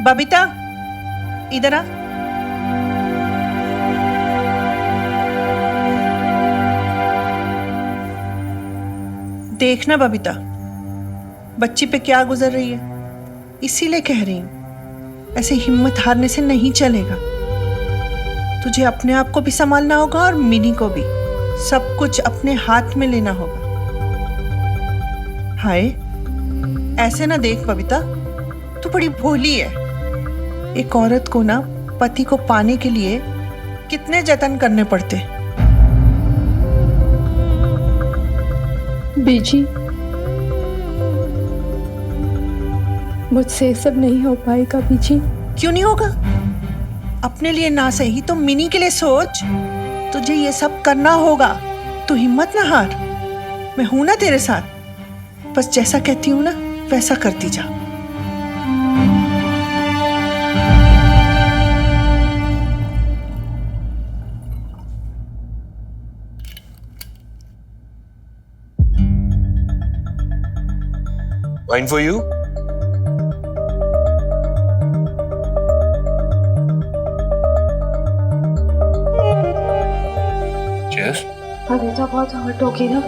बबीता, इधर आ। देखना बबीता, बच्ची पे क्या गुजर रही है, इसीलिए कह रही हूं, ऐसे हिम्मत हारने से नहीं चलेगा। तुझे अपने आप को भी संभालना होगा और मिनी को भी। सब कुछ अपने हाथ में लेना होगा। हाय, ऐसे ना देख बबीता, तू बड़ी भोली है। एक औरत को ना पति को पाने के लिए कितने जतन करने पड़ते। बीजी, मुझसे ये सब नहीं हो पाएगा बीजी। क्यों नहीं होगा? अपने लिए ना सही तो मिनी के लिए सोच। तुझे ये सब करना होगा। तू हिम्मत ना हार, मैं हूं ना तेरे साथ। बस जैसा कहती हूं ना वैसा करती जा। Wine for you? Cheers. Anita बहुत हर्ट होगी ना।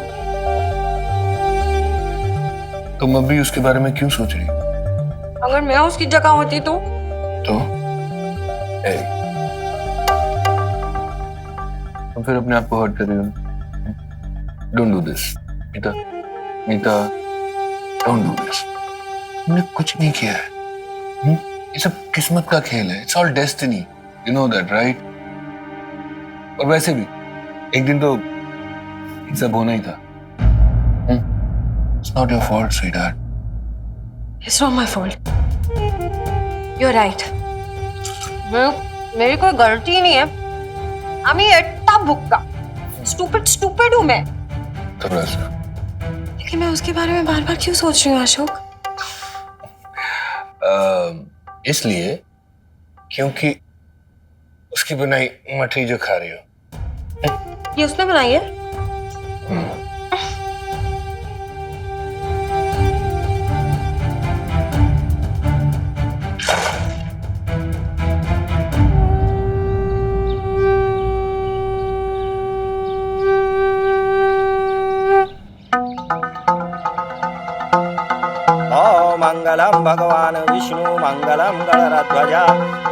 तुम अभी उसके बारे में क्यों सोच रही? अगर मैं उसकी जगह होती तो? Hey. तुम फिर अपने आप को हर्ट कर रही हो। Don't do this, Meeta. Meeta, don't do this. तुमने कुछ नहीं किया है। ये सब किस्मत का खेल है। It's all destiny. You know that, right? और वैसे भी एक दिन तो ये सब होना ही था। It's not your fault, sweetheart. It's not my fault. You're right. मेरी कोई गलती ही नहीं है। अमी इतना बुक्का, stupid हूँ मैं। थोड़ा सा। लेकिन मैं उसके बारे में बार-बार क्यों सोच रही हूँ अशोक? इसलिए क्योंकि उसकी बनाई मठरी जो खा रही हो। ये उसने बनाई है? मंगलम भगवान विष्णु मंगलम गणराध्वजा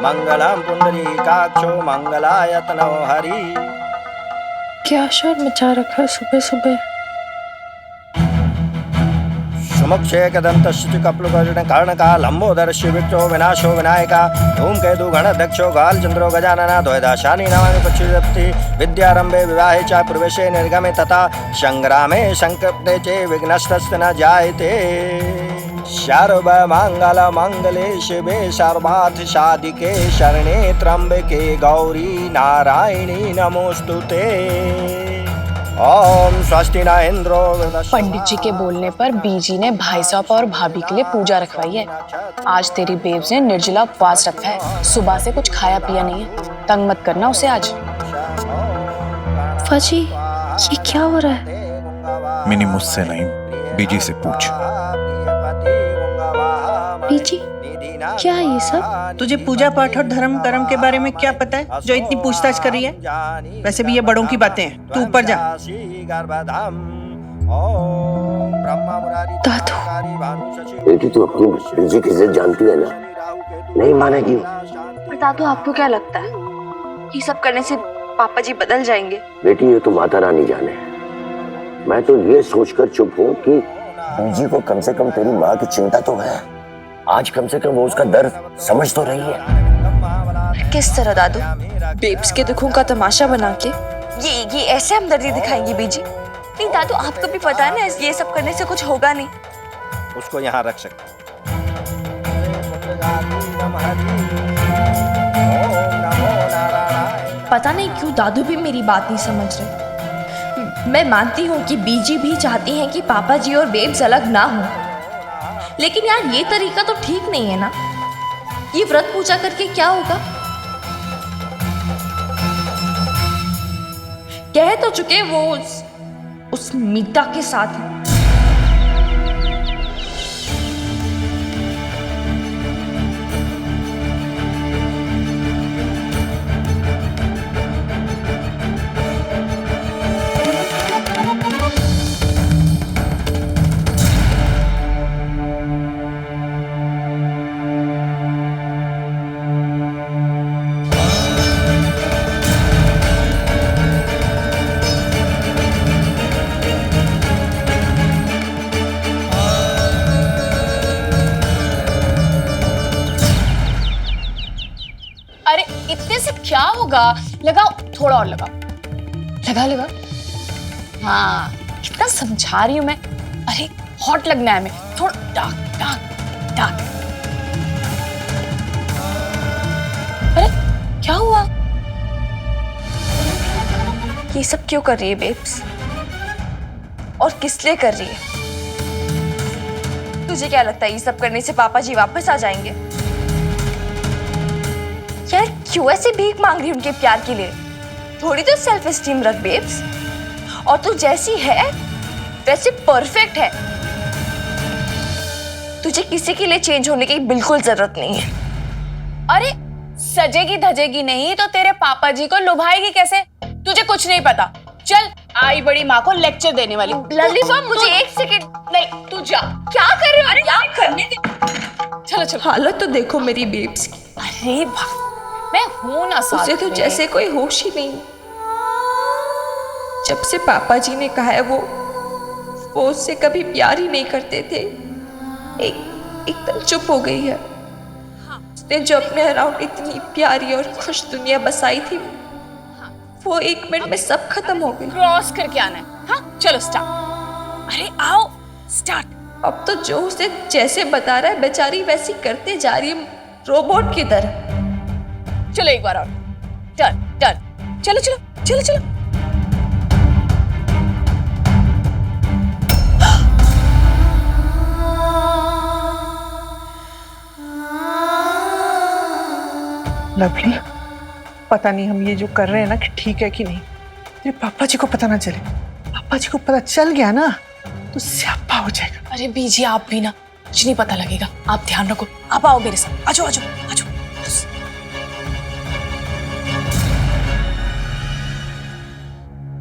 मंगलम पुंडरीकाक्षो मंगलायतनो हरि। क्या शोर मचा रखा सुबह सुबह? सुमुक्षे कदंतश्च कप्लुकर्ण कर्णका लंबोदरश्च विक्टो विनाशो विनायका धूमकेतु गणाध्यक्षो गालचंद्रो गजानना द्वैदाशानी नामानि पक्षिजप्ति विद्यारंभे विवाहे च प्रवेशे निर्गमे तथा संग्रामे संकृप्ते च विघ्नस्तस्य न जायते। सर्व मंगल मंगले शिवे सर्वार्थ साधिके शरणे त्र्यंबके गौरी नारायणी नमोस्तुते। ओम स्वस्ति न इंद्रो। पंडित जी के बोलने पर बीजी ने भाई साहब और भाभी के लिए पूजा रखवाई है। आज तेरी बेब्स ने निर्जला उपवास रखा है। सुबह से कुछ खाया पिया नहीं है। तंग मत करना उसे आज। फजी, ये क्या हो रहा है? मिनी मुझसे नहीं, बीजी से पूछ। बीजी, क्या है ये सब? तुझे पूजा पाठ और धर्म कर्म के बारे में क्या पता है जो इतनी पूछताछ कर रही है? वैसे भी ये बड़ों की बातें हैं, तू ऊपर जा। दादू, बेटी तू अपनी बीजी की इज्जत जानती है ना, नहीं मानेगी। पर दादू, आपको क्या लगता है ये सब करने से पापा जी बदल जाएंगे? बेटी ये तो माता रानी जाने। मैं तो ये सोचकर चुप हूँ कि बीजी को कम से कम तेरी माँ की चिंता तो है। आज कम से कम वो उसका दर्द समझ तो रही है। किस तरह दादू? बेब्स के दुखों का तमाशा बना के? ये ऐसे हमदर्दी दिखाएंगी बीजी? नहीं दादू, आपको भी पता है ना ये सब करने से कुछ होगा नहीं। उसको यहाँ रख सकते। पता नहीं क्यों दादू भी मेरी बात नहीं समझ रहे। मैं मानती हूँ कि बीजी भी चाहती हैं कि पापा जी और बेब्स अलग ना हो, लेकिन यार ये तरीका तो ठीक नहीं है ना। ये व्रत पूजा करके क्या होगा? कह तो चुके वो उस मीता के साथ है। होगा। लगाओ, थोड़ा और लगाओ, लगा लगा। हाँ, कितना समझा रही हूँ मैं। अरे हॉट लगना है, मैं थोड़ा डार्क डार्क डार्क। अरे क्या हुआ? ये सब क्यों कर रही है बेब्स? और किस लिए कर रही है? तुझे क्या लगता है ये सब करने से पापा जी वापस आ जाएंगे? यार क्यों ऐसे भीख मांग रही है उनके प्यार के लिए? थोड़ी तो सेल्फ एस्टीम रख बेब्स। और तू जैसी है वैसे परफेक्ट है। तुझे किसी के लिए चेंज होने की बिल्कुल जरूरत नहीं है। अरे सजेगी धजेगी नहीं तो तेरे पापा जी को लुभाएगी कैसे? तुझे कुछ नहीं पता। चल, आई बड़ी माँ को लेक्चर देने वाली। लवली फॉर्म, मुझे एक सेकंड। नहीं, तू जा। क्या कर रहे हो? अरे क्या करने दे। चलो चलो। हालत तो देखो मेरी बेब्स की। अरे भाई, मैं हूं ना साथ उसे तो में। जैसे कोई होश ही नहीं। जब से पापा जी ने कहा है वो उससे कभी प्यार ही नहीं करते थे, एकदम चुप हो गई है। उसने जो अपने अराउंड इतनी प्यारी और खुश दुनिया बसाई थी, वो 1 मिनट में सब खत्म हो गई। क्रॉस करके आना है। हाँ चलो स्टार्ट। अरे आओ स्टार्ट। अब तो जो उसे जैसे बता रहा है बेचारी वैसी करते जा रही है, रोबोट की तरह। चलो एक बार और। Turn turn. चलो चलो चलो चलो। लवली, पता नहीं हम ये जो कर रहे हैं ना कि ठीक है कि नहीं। तेरे पापा जी को पता ना चले। पापा जी को पता चल गया ना तो स्यापा हो जाएगा। अरे बीजी आप भी ना, कुछ नहीं पता लगेगा। आप ध्यान रखो। आप आओ मेरे साथ। आजो आजो आजो।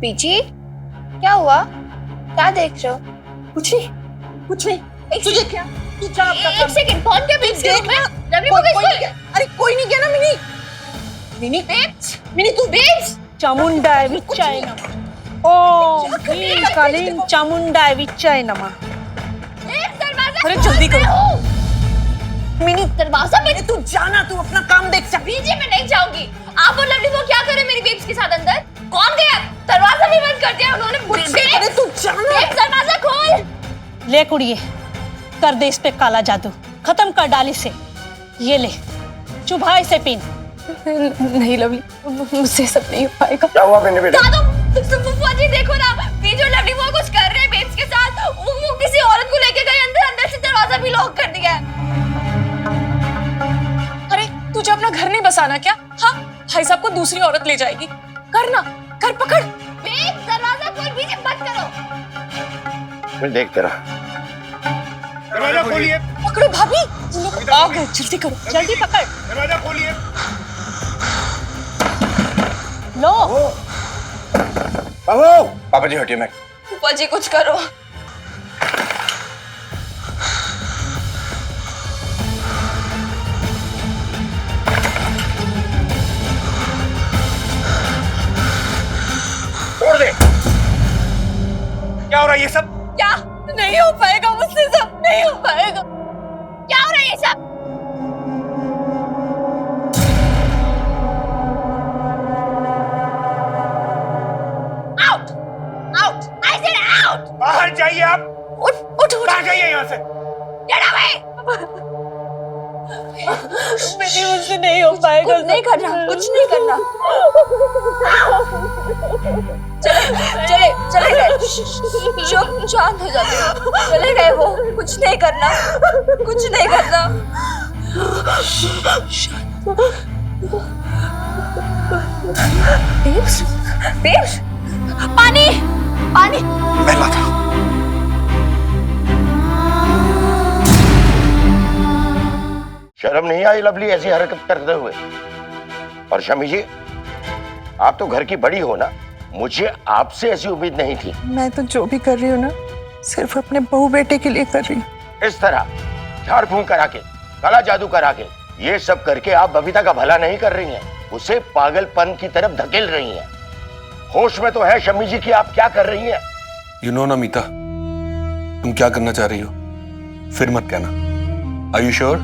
बीजी क्या हुआ? क्या देख रहे हो? कुछ नहीं, कुछ नहीं। तुझे क्या? तू जा अपना काम। एक सेकंड, कौन क्या बेब्स के रूम में? लवली कोई को नहीं गया। अरे कोई नहीं गया ना मिनी। मिनी बेब्स, मिनी तू बेब्स चामुंडा विच्चाय नमः। ओम ह्रीं कालीं चामुंडा विच्चाय नमः। बेब्स दरवाजा अरे खोल जल्दी करो। रहे हो। मिनी दरवाजा बंद। तू जाना, तू अपना काम देख जा। बीजी मैं नहीं जाऊंगी। आप और लवली वो क्या कर रहे हैं मेरी बेब्स के साथ अंदर? कौन गया? दरवाजा भी बंद कर दिया उन्होंने। अरे तू जाना। बेब्स दरवाजा खोल। ले कुड़िए, कर दे इस पे काला जादू, खत्म कर डाल इसे। ये ले, चुभा इसे पीन। नहीं लवली, मुझसे सब नहीं हो पाएगा। क्या हुआ मैंने बेटा? दादू, फुफा जी देखो ना, बीजी और लवली वो कुछ कर रहे हैं बेब्स के साथ। वो किसी औरत को लेके गए अंदर से दरवाजा भी लॉक कर दिया है। अरे तुझे अपना घर नहीं बसाना क्या? हाँ, भाई साहब को दूसरी औरत ले जाएगी। कर ना, कर पकड़। बेब्स दरवाजा खोल, बीजी बंद करो। मैं देख तेरा। दरवाजा खोलिए। पकड़ो भाभी, तुम लोग आ गए। जल्दी करो, जल्दी पकड़ दरवाजा खोलिए। लो। बाबू, पापा जी हटिए, मैं फुफा जी कुछ करो। छोड़ दे। क्या हो रहा है ये सब? क्या? नहीं हो पाएगा मुझसे, सब नहीं हो पाएगा। क्या हो रहा है ये सब? Out out, I said out. बाहर जाइए आप। उठ उठ उठ। बाहर जाइए यहाँ से। Get away. मुझसे नहीं हो पाएगा। कुछ नहीं करना, कुछ नहीं करना। चले चले गए। चुप शांत हो जाते हो। चले गए वो, कुछ नहीं करना, कुछ नहीं करना। बेब्स, बेब्स, पानी पानी। मैं लाता हूं। शर्म नहीं आई लवली ऐसी हरकत करते हुए? और शमी जी, आप तो घर की बड़ी हो ना, मुझे आपसे ऐसी उम्मीद नहीं थी। मैं तो जो भी कर रही हूँ ना, सिर्फ अपने बहू बेटे के लिए कर रही हूँ। इस तरह झाड़ फूंक करा के, काला जादू करा के, ये सब करके आप बबीता का भला नहीं कर रही हैं, उसे पागलपन की तरफ धकेल रही हैं। होश में तो है शमी जी कि आप क्या कर रही हैं? यू नो ना मीता, तुम क्या करना चाह रही हो? फिर मत कहना। Are you sure?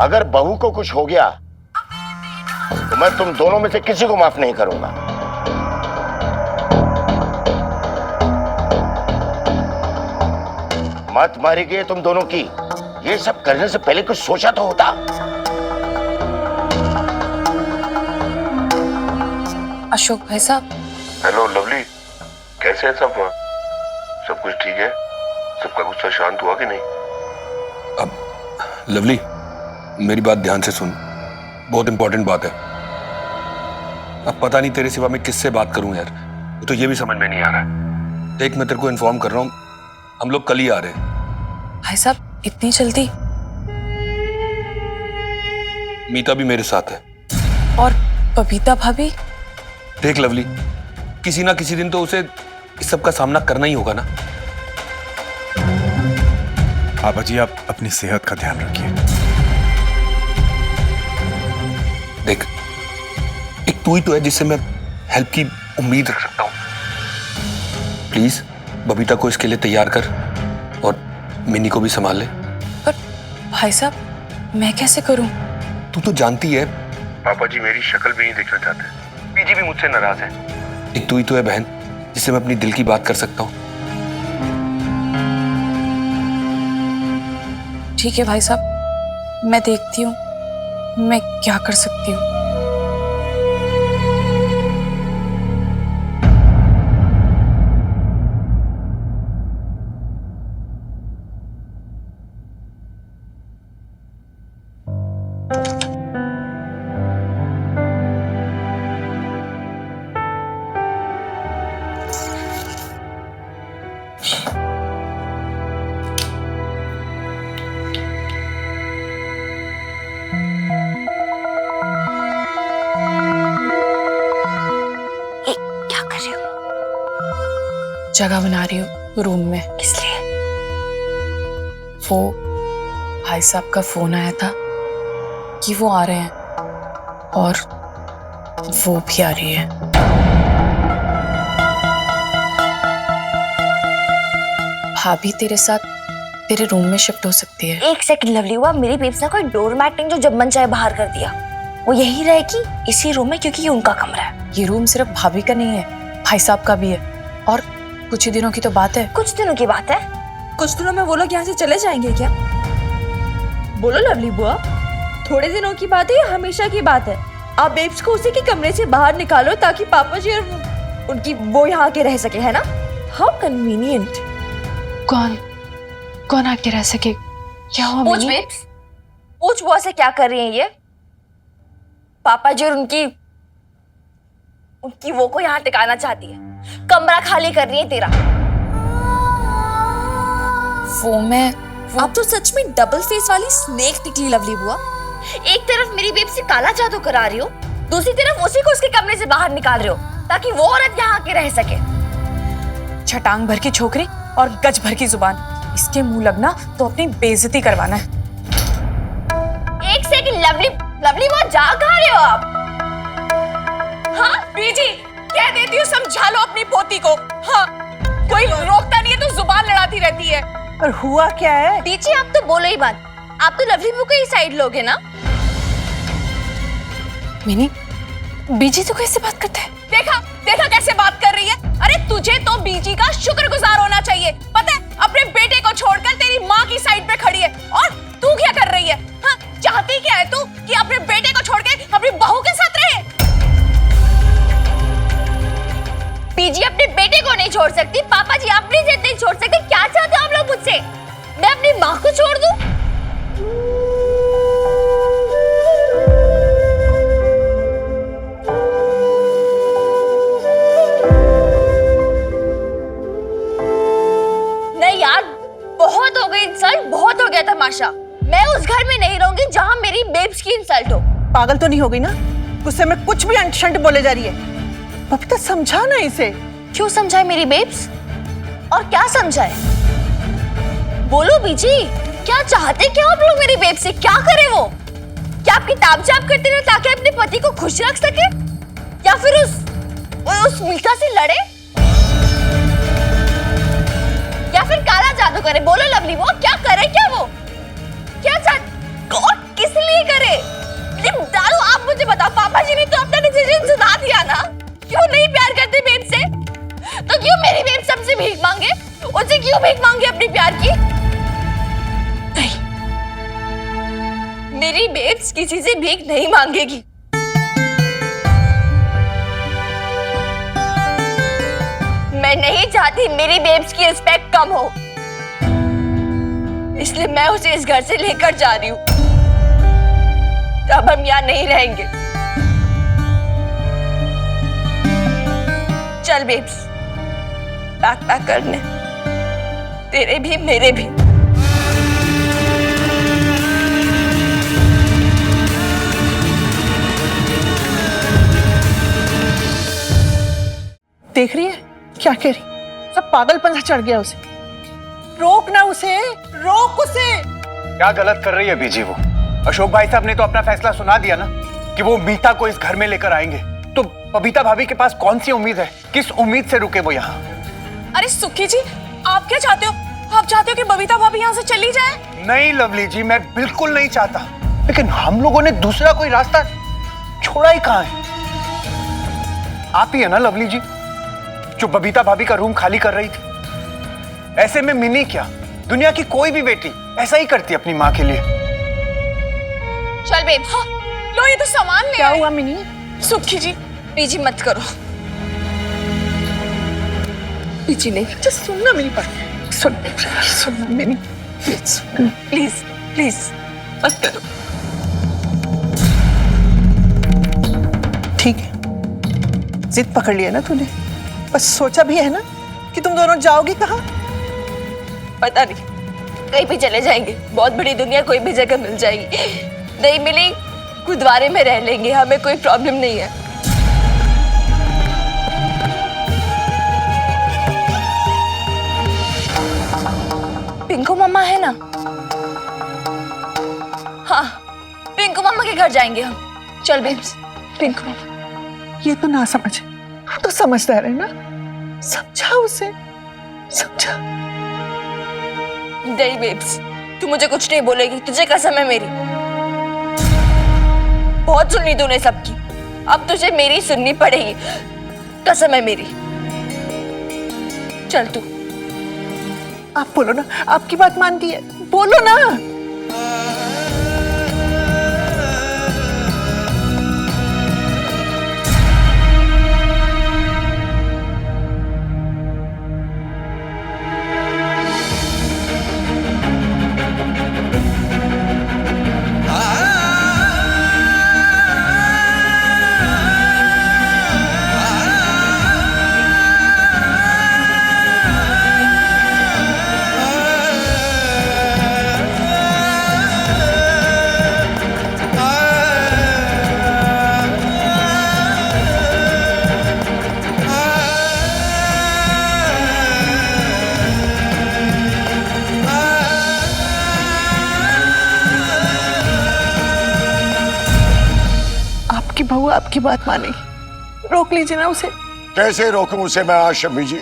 अगर बहू को कुछ हो गया तो मैं तुम दोनों में से किसी को माफ नहीं करूंगा। मत मारी गई तुम दोनों की। ये सब करने से पहले कुछ सोचा तो होता। अशोक भाई साहब। हेलो लवली, कैसे है सब? सब कुछ ठीक है? सबका गुस्सा शांत हुआ कि नहीं? अब लवली, मेरी बात ध्यान से सुन, बहुत इंपॉर्टेंट बात है। अब पता नहीं तेरे सिवा मैं किससे बात करूं यार, तो ये भी समझ में नहीं आ रहा है। देख, मैं तेरे को इन्फॉर्म कर रहा हूं, हम लोग कल ही आ रहे हैं। भाई साहब इतनी जल्दी? मीता भी मेरे साथ है। और बबीता भाभी? देख लवली, किसी ना किसी दिन तो उसे इस सब का सामना करना ही होगा ना। आबा जी, आप अपनी सेहत का ध्यान रखिए। देख, एक तू ही तो है जिससे मैं हेल्प की उम्मीद रख सकता हूं। प्लीज बबीता को इसके लिए तैयार कर और मिनी को भी संभाल ले। पर भाई साहब मैं कैसे करूं? तू तो जानती है पापा जी मेरी शक्ल भी नहीं देखना चाहते। पीजी भी मुझसे नाराज है। एक तू ही तो है बहन जिससे मैं अपनी दिल की बात कर सकता हूँ। ठीक है भाई साहब, मैं देखती हूँ मैं क्या कर सकती हूँ। जगह बना रही हूँ रूम में। किस लिए? वो भाई साहब का फोन आया था कि वो आ रहे हैं और वो भी आ रही है। भाभी तेरे साथ तेरे रूम में शिफ्ट हो सकती है। एक सेकंड लवली हुआ, मेरी बेब्स ने कोई डोरमैट नहीं जो जब मन चाहे बाहर कर दिया। वो यही रहेगी इसी रूम में क्योंकि ये उनका कमरा है। ये रूम सिर्फ भाभी का नहीं है, भाई साहब का भी है। और कुछ ही दिनों की तो बात है। कुछ दिनों की बात है? कुछ दिनों में वो लोग यहाँ से चले जाएंगे क्या? बोलो लवली बुआ, थोड़े दिनों की बात है या हमेशा की बात है? आप बेब्स को उसी के कमरे से बाहर निकालो ताकि पापा जी और उनकी वो यहाँ के रह सके, है ना? How convenient. कौन आके रह सके? क्या हुआ? पूछ बेब्स, पूछ बुआ से क्या कर रही है ये? पापा जी और उनकी वो को यहाँ टिकाना चाहती है, कमरा खाली कर रही है तेरा। आप तो सच में डबल फेस वाली स्नेक निकली लवली बुआ। एक तरफ मेरी बेब से काला जादू करा रही हो, दूसरी तरफ उसी को उसके कमरे से बाहर निकाल रहे हो ताकि वो औरत यहाँ आके रह सके। छटांग भर की छोकरी और गज भर की जुबान, इसके मुंह लगना तो अपनी बेइज्जती करवाना है। एक सेकंड लवली वो जा कहाँ रहे हो आप? हाँ बीजी, कह देती हूँ समझा लो अपनी पोती को। हाँ, कोई रोकता नहीं है तो जुबान लड़ाती रहती है। और हुआ क्या है? बीजी आप तो बोलो ही बात, आप तो लवली बुआ ही साइड लोगे ना? मिनी, बीजी तो कैसे बात करते हैं? देखा कैसे बात कर रही है। अरे तुझे तो बीजी का शुक्रगुजार होना चाहिए। पता है, अपने बेटे को छोड़कर तेरी माँ की साइड पे खड़ी है और तू क्या कर रही है? हाँ, चाहती क्या है तू कि अपने बेटे को छोड़ के अपनी बहू के साथ रहे? बीजी अपने बेटे को नहीं छोड़ सकती, पापा जी अपनी जिद नहीं छोड़ सकते। क्या चाहते हो आप लोग मुझसे? मैं अपनी माँ को छोड़ दूं? नहीं यार, बहुत हो गई इंसल्ट, बहुत हो गया तमाशा। मैं उस घर में नहीं रहूंगी जहां मेरी बेब्स की इंसल्ट हो। पागल तो नहीं हो गई ना? गुस्से में कुछ भी अंट-शंट बोले जा रही है। बबीता समझा ना इसे। क्यों समझाए मेरी बेब्स? और क्या समझाए? बोलो बीजी, क्या चाहते क्या आप लोग मेरी बेब्स से? क्या करे वो? क्या आप किताब जाप करते रहे ताकि अपने पति को खुश रख सके, या फिर उस मीता से लड़े, या फिर काला जादू करे? बोलो लवली, वो क्या करे? क्या वो क्या चाहते? और इसलिए करे। लेकिन दारू, आप मुझे बताओ, पापा जी ने तो अपना डिसीजन सुना दिया ना। क्यों नहीं प्यार करते बेब से? तो क्यों मेरी बेब सबसे भीख मांगे? उनसे क्यों भीख मांगे अपने प्यार की? नहीं, मेरी बेब्स किसी से भीख नहीं मांगेगी। मैं नहीं चाहती मेरी बेब्स की रिस्पेक्ट कम हो, इसलिए मैं उसे इस घर से लेकर जा रही हूं। अब हम यहाँ नहीं रहेंगे। चल बेब्स, पैक करने, तेरे भी मेरे भी। देख रही है क्या कह रही? सब पागलपन सा चढ़ गया उसे। रोक ना उसे, रोक उसे। क्या गलत कर रही है बीजी वो? अशोक भाई साहब ने तो अपना फैसला सुना दिया ना कि वो मीता को इस घर में लेकर आएंगे। तो बबीता भाभी के पास कौन सी उम्मीद है? किस उम्मीद से रुके वो यहाँ? अरे सुखी जी, आप क्या चाहते हो? आप चाहते हो कि बबीता भाभी यहाँ से चली जाए? नहीं लवली जी, मैं बिल्कुल नहीं चाहता, लेकिन हम लोगों ने दूसरा कोई रास्ता छोड़ा ही कहाँ है? आप ही है ना लवली जी जो बबीता भाभी का रूम खाली कर रही थी। ऐसे में मिनी क्या, दुनिया की कोई भी बेटी ऐसा ही करती अपनी माँ के लिए। चल बेब। हाँ, लो ये तो सामान ले क्या आए। हुआ मिनी? सुखी जी, पीजी मत करो। पीछे नहीं, जस्ट सुनना मेरी बात। सुनना मिनी, प्लीज प्लीज मत करो। ठीक है, जिद पकड़ लिया ना तूने। बस सोचा भी है ना कि तुम दोनों जाओगी कहाँ? पता नहीं, कहीं भी चले जाएंगे। बहुत बड़ी दुनिया, कोई भी जगह मिल जाएगी। नहीं मिली, गुरुद्वारे में रह लेंगे, हमें कोई प्रॉब्लम नहीं है। पिंकू मम्मा है ना? हाँ, पिंकू मम्मा के घर जाएंगे हम। चल बेब्स। पिंकू, ये तो ना समझ, तो समझदार है ना, समझा उसे, समझा। नहीं बेब्स, तू मुझे कुछ नहीं बोलेगी, तुझे कसम है मेरी। बहुत सुनी तूने सबकी, अब तुझे मेरी सुननी पड़ेगी, कसम है मेरी। चल तू। आप बोलो ना, आपकी बात मानती है, बोलो ना। आपकी बहू आपकी बात मानेगी, रोक लीजिए ना उसे। कैसे रोकूं उसे मैं आज शम्मी जी?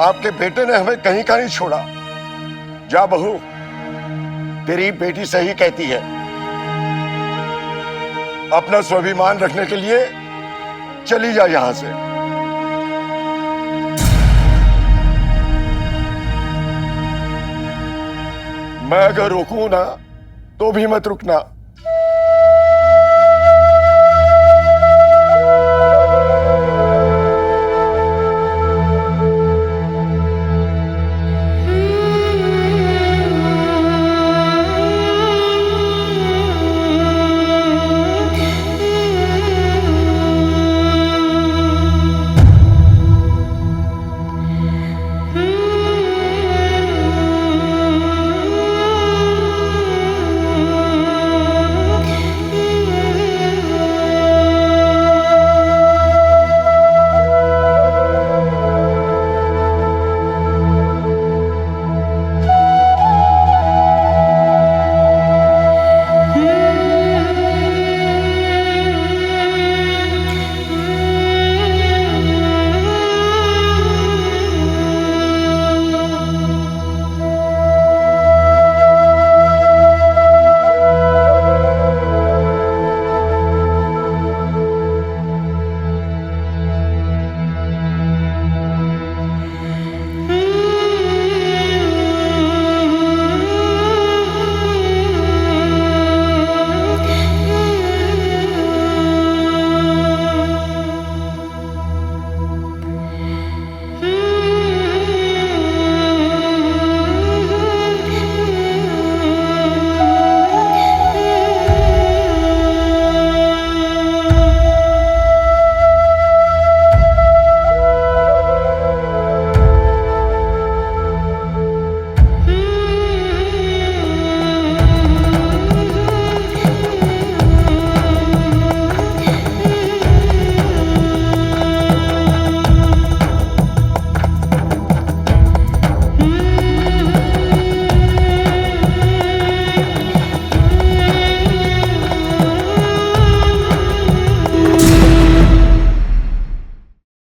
आपके बेटे ने हमें कहीं का नहीं छोड़ा। जा बहू, तेरी बेटी सही कहती है। अपना स्वाभिमान रखने के लिए चली जा यहां से। मैं अगर रोकूं ना तो भी मत रुकना।